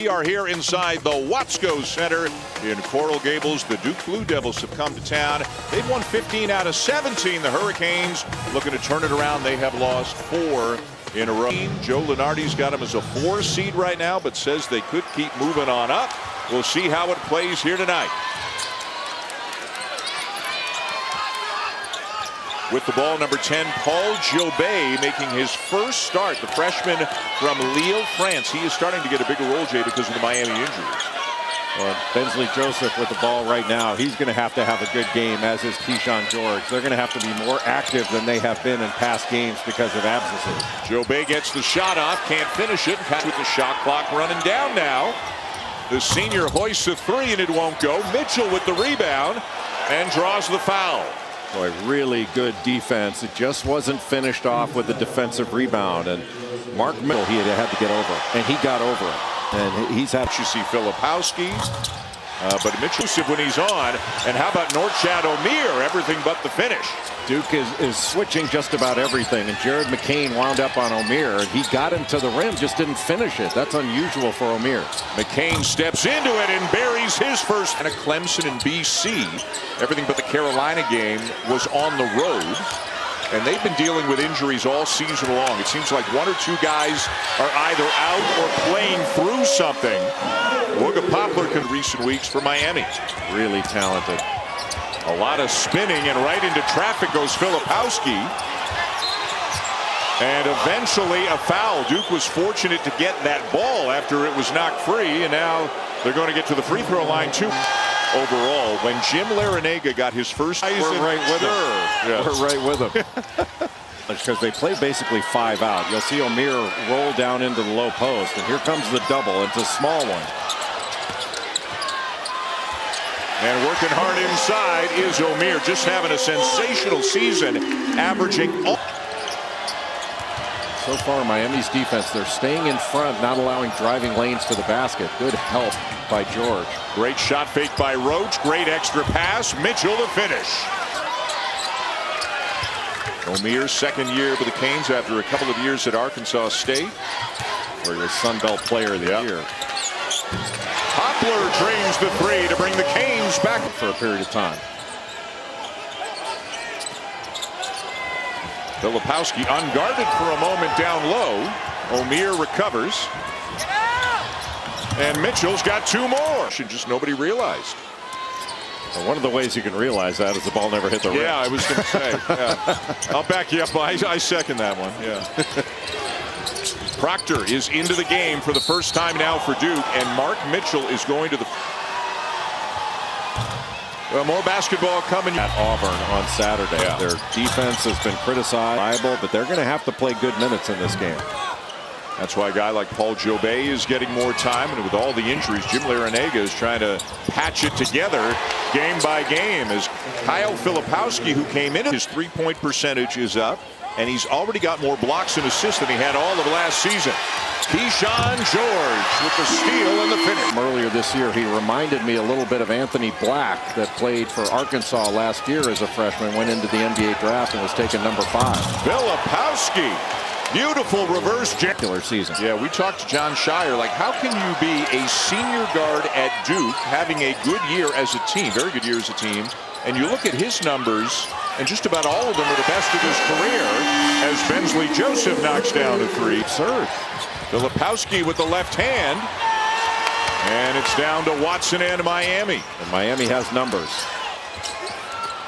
We are here inside the Watsco Center in Coral Gables. The Duke Blue Devils have come to town. They've won 15 out of 17. The Hurricanes looking to turn it around. They have lost 4 in a row. Joe Lunardi's got them as a 4 seed right now, but says they could keep moving on up. We'll see how it plays here tonight. With the ball, number 10, Paul Jobé making his first start. The freshman from Lille, France. He is starting to get a bigger role, Jay, because of the Miami injuries. Well, Bensley Joseph with the ball right now. He's going to have a good game, as is Keyshawn George. They're going to have to be more active than they have been in past games because of absences. Jobé gets the shot off, can't finish it. With the shot clock running down now. The senior hoists a 3 and it won't go. Mitchell with the rebound and draws the foul. Boy, really good defense. It just wasn't finished off with a defensive rebound. And Mark Mitchell, he had to get over it, and he got over it. And he's had. You see Filipowski, but Mitchell when he's on. And how about Norchad Omier? Everything but the finish. Duke is switching just about everything, and Jared McCain wound up on Omier, and he got him to the rim, just didn't finish it. That's unusual for Omier. McCain steps into it and buries his first. And a Clemson and BC. Everything but the Carolina game was on the road, and they've been dealing with injuries all season long. It seems like 1 or 2 guys are either out or playing through something. Wooga Poplar in recent weeks for Miami. Really talented. A lot of spinning, and right into traffic goes Filipowski. And eventually a foul. Duke was fortunate to get that ball after it was knocked free, and now they're going to get to the free throw line too. Overall, when Jim Larrañaga got his first, we're right with him. Yes. We're right with him. Because they play basically 5 out. You'll see Omier roll down into the low post, and here comes the double. It's a small one. And working hard inside is Omier, just having a sensational season, averaging. So far, Miami's defense, they're staying in front, not allowing driving lanes to the basket. Good help by George. Great shot fake by Roach. Great extra pass. Mitchell to finish. Omier's second year with the Canes after a couple of years at Arkansas State. For your Sun Belt Player of the Year. Poplar drains the 3 to bring the Canes back for a period of time. Filipowski unguarded for a moment down low. Omier recovers. And Mitchell's got 2 more. Just nobody realized. Well, one of the ways you can realize that is the ball never hit the rim. Yeah, I was going to say. Yeah. I'll back you up. I second that one. Yeah. Proctor is into the game for the first time now for Duke, and Mark Mitchell is going to the. More basketball coming at Auburn on Saturday. Yeah. Their defense has been criticized, but they're going to have to play good minutes in this game. That's why a guy like Paul Jobé is getting more time, and with all the injuries, Jim Larrañaga is trying to patch it together game by game. As Kyle Filipowski, who came in, his 3-point percentage is up, and he's already got more blocks and assists than he had all of last season. Keyshawn George with the steal and the finish. Earlier this year, he reminded me a little bit of Anthony Black, that played for Arkansas last year as a freshman, went into the NBA draft and was taken number 5. Filipowski. Beautiful reverse season. Yeah, we talked to John Shire. Like, how can you be a senior guard at Duke, having a good year as a team, very good year as a team, and you look at his numbers, and just about all of them are the best of his career, as Bensley Joseph knocks down a 3. Absurd. Filipowski with the left hand, and it's down to Watson and Miami. And Miami has numbers.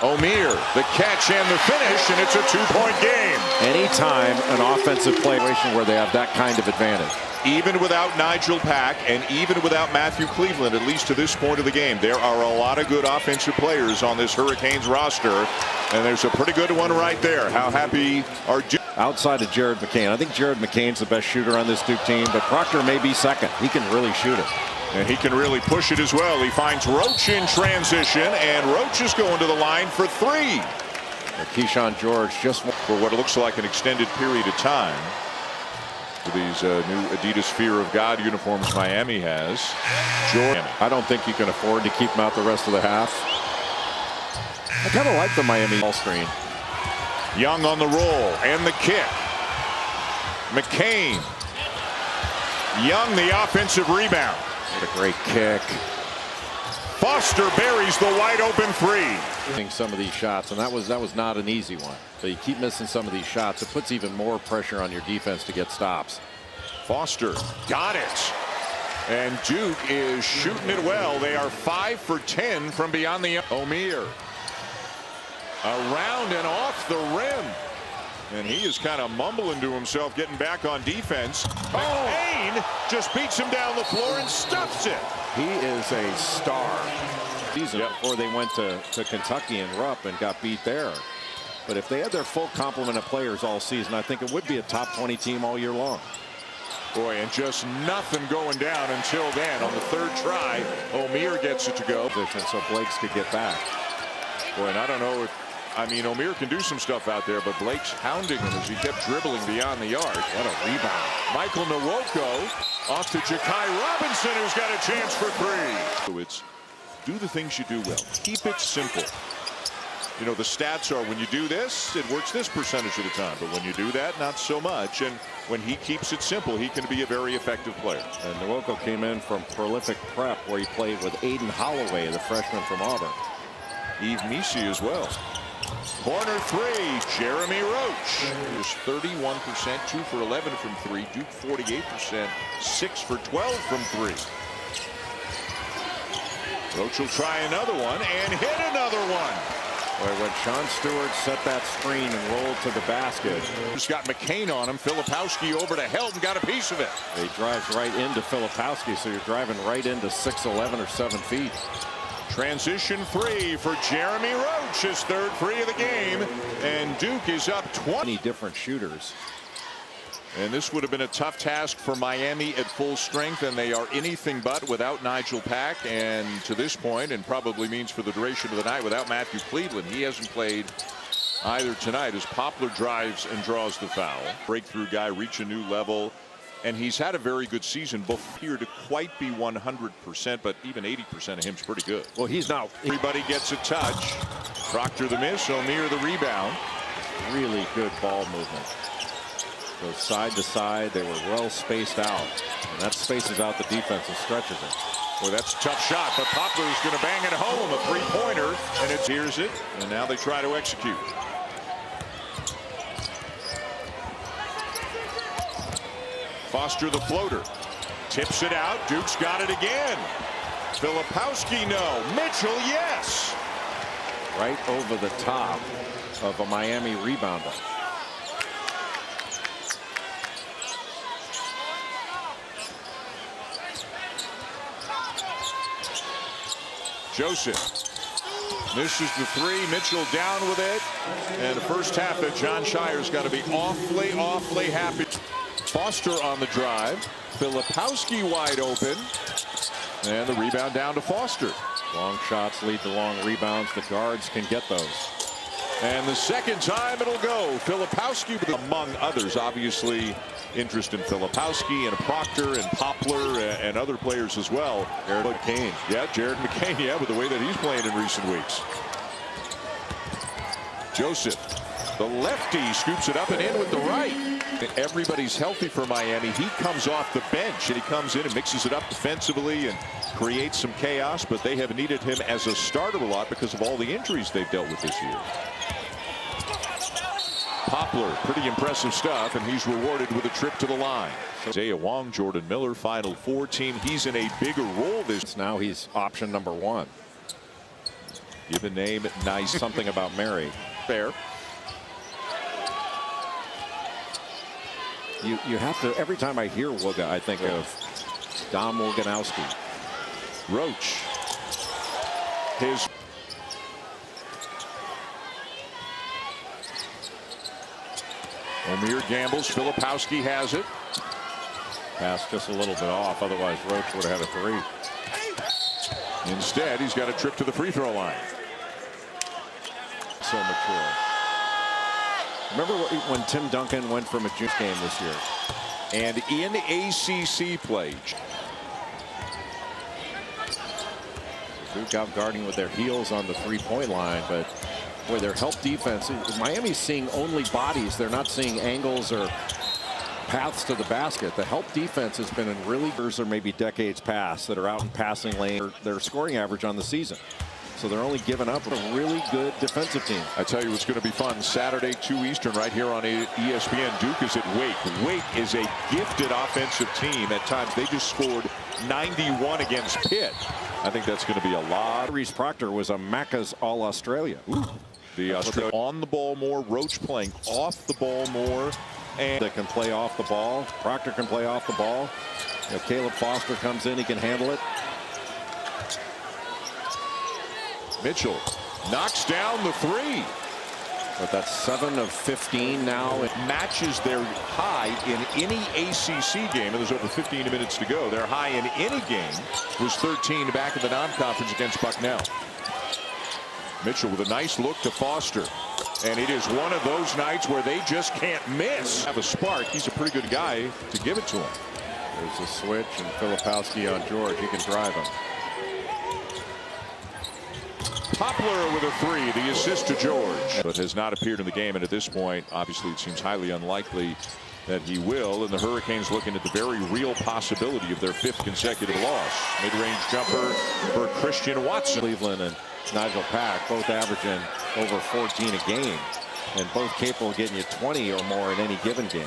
Omier, the catch and the finish, and it's a 2-point game. Anytime an offensive play where they have that kind of advantage. Even without Nigel Pack and even without Matthew Cleveland, at least to this point of the game, there are a lot of good offensive players on this Hurricanes roster, and there's a pretty good one right there. How happy are Duke? Outside of Jared McCain, I think Jared McCain's the best shooter on this Duke team, but Proctor may be second. He can really shoot it. And he can really push it as well. He finds Roach in transition, and Roach is going to the line for 3. Keyshawn George just for what looks like an extended period of time. With these new Adidas Fear of God uniforms Miami has. George. I don't think you can afford to keep him out the rest of the half. I kind of like the Miami ball screen. Young on the roll and the kick. McCain Young, the offensive rebound. What a great kick. Foster buries the wide open three. Some of these shots, and that was not an easy one. So you keep missing some of these shots. It puts even more pressure on your defense to get stops. Foster got it. And Duke is shooting it well. They are 5 for 10 from beyond the Omier. Around and off the rim. And he is kind of mumbling to himself, getting back on defense. McCain just beats him down the floor and stuffs it. He is a star. Season before they went to Kentucky and Rupp and got beat there. But if they had their full complement of players all season, I think it would be a top 20 team all year long. Boy, and just nothing going down until then. On the third try, Omier gets it to go. So Blakes could get back. Boy, and I don't know if, I mean, Omier can do some stuff out there, but Blake's hounding him as he kept dribbling beyond the arc. What a rebound. Michael Nwoko off to Ja'Kai Robinson, who's got a chance for three. So it's do the things you do well. Keep it simple. You know, the stats are when you do this, it works this percentage of the time. But when you do that, not so much. And when he keeps it simple, he can be a very effective player. And Nwoko came in from prolific prep where he played with Aiden Holloway, the freshman from Auburn. Yves Missi as well. Corner three, Jeremy Roach. He was 31%, 2 for 11 from three. Duke 48%, 6 for 12 from three. Roach will try another one and hit another one. Boy, when Sean Stewart set that screen and rolled to the basket. He's got McCain on him. Filipowski over to Helton, got a piece of it. He drives right into Filipowski, so you're driving right into 6'11" or 7 feet. Transition three for Jeremy Roach, his third free of the game, and Duke is up 20. Different shooters. And this would have been a tough task for Miami at full strength, and they are anything but without Nigel Pack, and to this point, and probably means for the duration of the night, without Matthew Cleveland. He hasn't played either tonight as Poplar drives and draws the foul. Breakthrough guy, reach a new level, and he's had a very good season. Both appear to quite be 100%, but even 80% of him's pretty good. Well, he's not. Everybody gets a touch. Proctor the miss, Omier the rebound. Really good ball movement. Goes side to side. They were well spaced out. And that spaces out the defense and stretches it. Well, that's a tough shot, but Poplar's going to bang it home. A three-pointer, and it hears it. And now they try to execute. Foster the floater. Tips it out. Duke's got it again. Filipowski, no. Mitchell, yes. Right over the top of a Miami rebounder. Joseph misses the three. Mitchell down with it. And the first half that Jon Scheyer's got to be awfully happy. Foster on the drive. Filipowski wide open. And the rebound down to Foster. Long shots lead to long rebounds. The guards can get those. And the second time it'll go. Filipowski, among others, obviously interest in Filipowski and Proctor and Poplar and other players as well. Jared McCain. Yeah, Jared McCain, yeah, with the way that he's playing in recent weeks. Joseph, the lefty, scoops it up and in with the right. Everybody's healthy for Miami. He comes off the bench and he comes in and mixes it up defensively and creates some chaos, but they have needed him as a starter a lot because of all the injuries they've dealt with this year. Poplar, pretty impressive stuff, and he's rewarded with a trip to the line. Isaiah Wong, Jordan Miller, Final Four team. He's in a bigger role this. Now he's option number 1. Give the name nice. Something about Mary. Fair. You have to, every time I hear Wooga, I think of Dom Woganowski. Roach. His. Omier gambles. Filipowski has it. Pass just a little bit off. Otherwise, Roach would have had a 3. Instead, he's got a trip to the free throw line. So mature. Remember when Tim Duncan went from a juice game this year? And in ACC play. Duke out guarding with their heels on the three-point line, but boy, their help defense. Miami's seeing only bodies. They're not seeing angles or paths to the basket. The help defense has been in really years or maybe decades past that are out in passing lane. Their scoring average on the season. So they're only giving up a really good defensive team. I tell you, it's going to be fun. Saturday, 2 Eastern, right here on ESPN. Duke is at Wake. Wake is a gifted offensive team. At times, they just scored 91 against Pitt. I think that's going to be a lot. Reese Proctor was a Macca's All-Australia. The Australia on the ball more. Roach playing off the ball more. And they can play off the ball. Proctor can play off the ball. If Caleb Foster comes in, he can handle it. Mitchell knocks down the three. But that's 7 of 15 now. It matches their high in any ACC game, and there's over 15 minutes to go. Their high in any game was 13 back in the non-conference against Bucknell. Mitchell with a nice look to Foster. And it is one of those nights where they just can't miss. Have a spark. He's a pretty good guy to give it to him. There's a switch, and Filipowski on George. He can drive him. Poplar with a three, the assist to George, but has not appeared in the game. And at this point, obviously, it seems highly unlikely that he will. And the Hurricanes looking at the very real possibility of their 5th consecutive loss. Mid-range jumper for Christian Watson. Cleveland and Nigel Pack both averaging over 14 a game, and both capable of getting you 20 or more in any given game.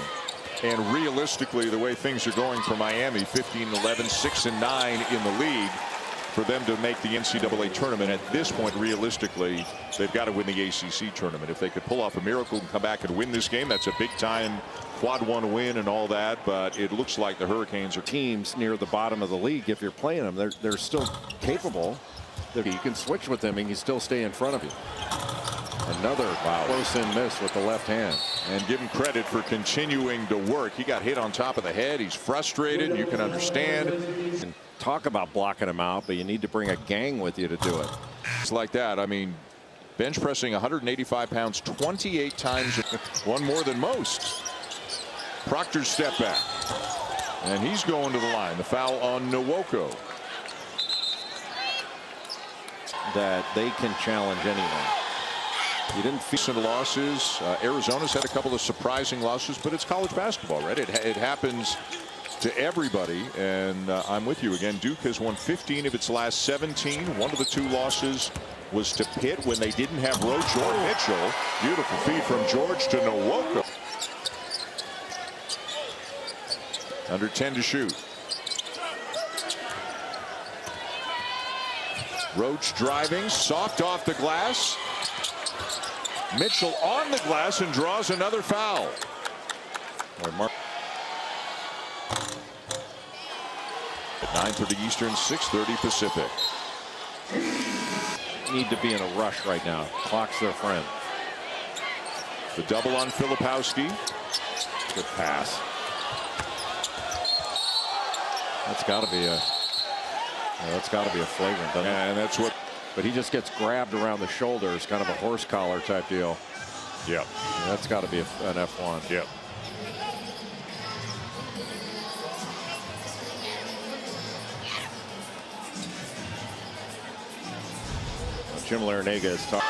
And realistically, the way things are going for Miami, 15-11, 6-9 in the league. For them to make the NCAA tournament at this point, realistically, they've got to win the ACC tournament. If they could pull off a miracle and come back and win this game, that's a big-time quad 1 win and all that. But it looks like the Hurricanes are teams near the bottom of the league. If you're playing them, they're still capable. You can switch with them and you still stay in front of you. Another close-in miss with the left hand. And give him credit for continuing to work. He got hit on top of the head. He's frustrated. You can understand. And talk about blocking him out, but you need to bring a gang with you to do it. It's like that. I mean, bench pressing 185 pounds 28 times, one more than most. Proctor's step back. And he's going to the line. The foul on Nwoko. That they can challenge anyone. You didn't feel some losses. Arizona's had a couple of surprising losses, but it's college basketball, right? It happens to everybody, and I'm with you again. Duke has won 15 of its last 17. One of the 2 losses was to Pitt when they didn't have Roach or Mitchell. Beautiful feed from George to Nwoko. Under 10 to shoot. Roach driving, soft off the glass. Mitchell on the glass and draws another foul. 9:30 Eastern, 6:30 Pacific. Need to be in a rush right now. Clock's their friend. The double on Filipowski. Good pass. That's got to be a. That's got to be a flagrant, doesn't it? And that's what. But he just gets grabbed around the shoulders, kind of a horse collar type deal. Yep. That's got to be an F1. Yep. Jim Larrañaga is talking.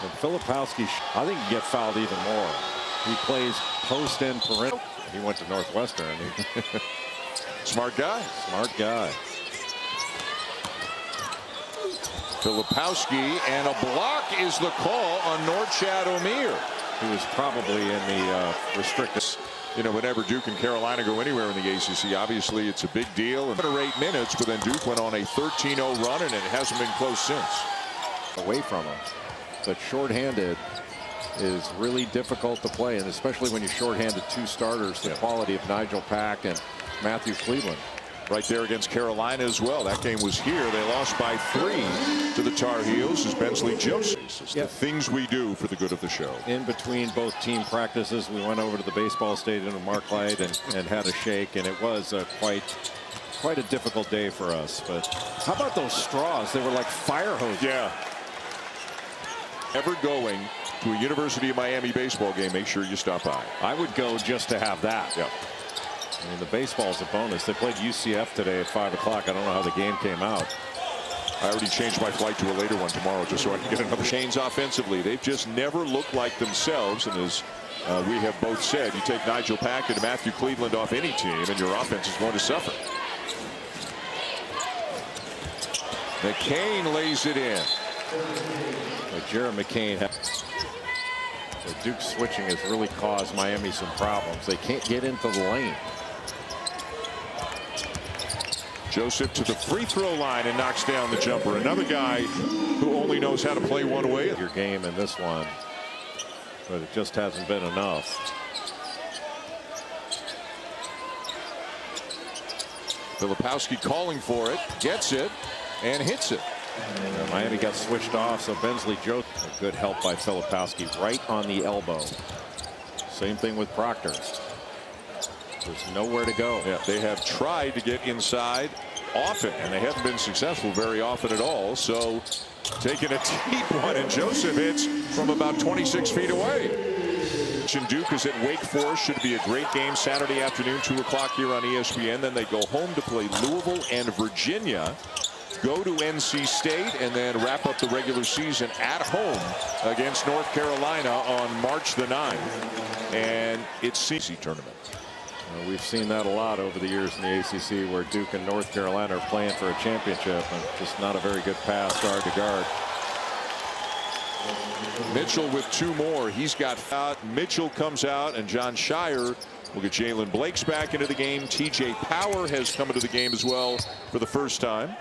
And Filipowski, I think he gets fouled even more. He plays post and perimeter. He went to Northwestern. Smart guy. Smart guy. Filipowski, and a block is the call on Norchad Omier. He was probably in the restricted. You know, whenever Duke and Carolina go anywhere in the ACC, obviously it's a big deal. And 8 minutes, but then Duke went on a 13-0 run, and it hasn't been close since. Away from him. But shorthanded is really difficult to play, and especially when you're shorthanded 2 starters, the quality of Nigel Pack and Matthew Cleveland. Right there against Carolina as well. That game was here. They lost by 3 to the Tar Heels as Bensley Joseph. It's the things we do for the good of the show. In between both team practices, we went over to the baseball stadium in Marklight and had a shake, and it was quite a difficult day for us. But how about those straws? They were like fire hoses. Yeah. Ever going to a University of Miami baseball game, make sure you stop by. I would go just to have that. Yeah. I mean, the baseball's a bonus. They played UCF today at 5 o'clock. I don't know how the game came out. I already changed my flight to a later one tomorrow just so I can get another. Canes offensively, they've just never looked like themselves, and as we have both said you take Nigel Packard and Matthew Cleveland off any team and your offense is going to suffer. McCain lays it in. Jared McCain. The Duke switching has really caused Miami some problems. They can't get into the lane. Joseph to the free throw line and knocks down the jumper. Another guy who only knows how to play one way. Your game in this one, but it just hasn't been enough. Filipowski calling for it, gets it, and hits it. Miami got switched off, so Bensley Joseph. A good help by Filipowski right on the elbow. Same thing with Proctor. There's nowhere to go. Yeah, they have tried to get inside often, and they haven't been successful very often at all. So taking a deep one, and Joseph hits from about 26 feet away. Duke is at Wake Forest. Should be a great game Saturday afternoon, 2 o'clock here on ESPN. Then they go home to play Louisville and Virginia. Go to NC State and then wrap up the regular season at home against North Carolina on March the 9th. And it's CC tournament. We've seen that a lot over the years in the ACC, where Duke and North Carolina are playing for a championship, and just not a very good pass guard to guard. Mitchell with 2 more. He's got out. Mitchell comes out, and John Shire will get Jalen Blakes back into the game. TJ Power has come into the game as well for the first time.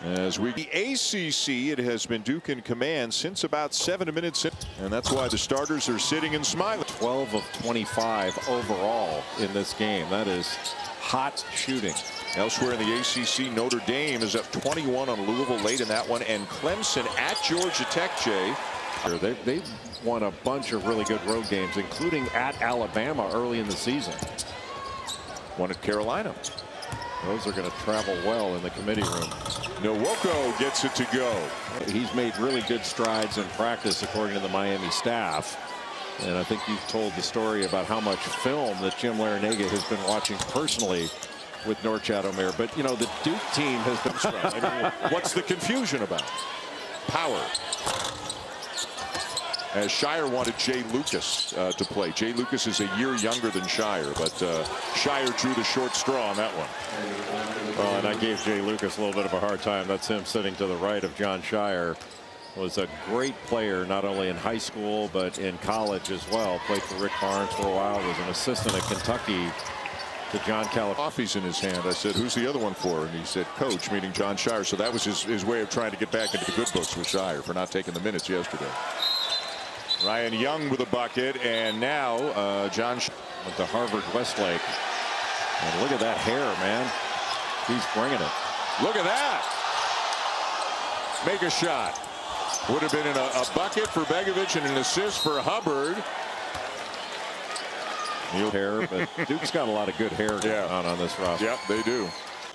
As we the ACC, it has been Duke in command since about 7 minutes in, and that's why the starters are sitting and smiling. 12 of 25 overall in this game. That is hot shooting. Elsewhere in the ACC, Notre Dame is up 21 on Louisville late in that one, and Clemson at Georgia Tech. Jay, they've won a bunch of really good road games, including at Alabama early in the season. One at Carolina. Those are going to travel well in the committee room. Nwoko gets it to go. He's made really good strides in practice, according to the Miami staff. And I think you've told the story about how much film that Jim Larrañaga has been watching personally with Norchad Omier. But, you know, the Duke team has been I mean, what's the confusion about? Power. As Shire wanted Jay Lucas to play. Jay Lucas is a year younger than Shire, but Shire drew the short straw on that one. Well, and I gave Jay Lucas a little bit of a hard time. That's him sitting to the right of John Shire. Was a great player, not only in high school, but in college as well. Played for Rick Barnes for a while. Was an assistant at Kentucky to John Calipari. Coffee's in his hand. I said, who's the other one for? And he said, coach, meaning John Shire. So that was his way of trying to get back into the good books with Shire for not taking the minutes yesterday. Ryan Young with a bucket, and now John went to Harvard Westlake. And look at that hair, man. He's bringing it. Look at that. Make a shot. Would have been in a bucket for Begovic and an assist for Hubbard. Hair, but Duke's got a lot of good hair going on this roster. Yep, they do.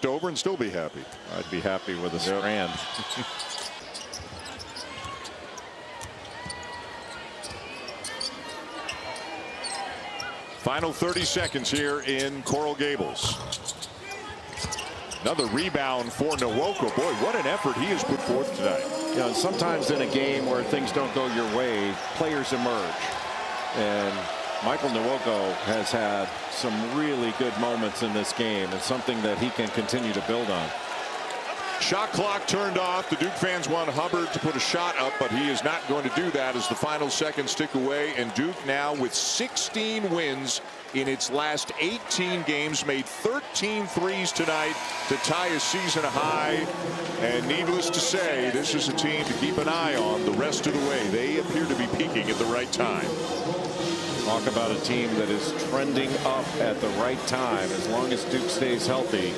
Over and still be happy. I'd be happy with a strand. Final 30 seconds here in Coral Gables. Another rebound for Nwoko. Boy, what an effort he has put forth tonight. You know, sometimes in a game where things don't go your way, players emerge. And Michael Nwoko has had some really good moments in this game, and something that he can continue to build on. Shot clock turned off. The Duke fans want Hubbard to put a shot up, but he is not going to do that as the final seconds tick away. And Duke now with 16 wins in its last 18 games, made 13 threes tonight to tie a season high. And needless to say, this is a team to keep an eye on the rest of the way. They appear to be peaking at the right time. Talk about a team that is trending up at the right time. As long as Duke stays healthy,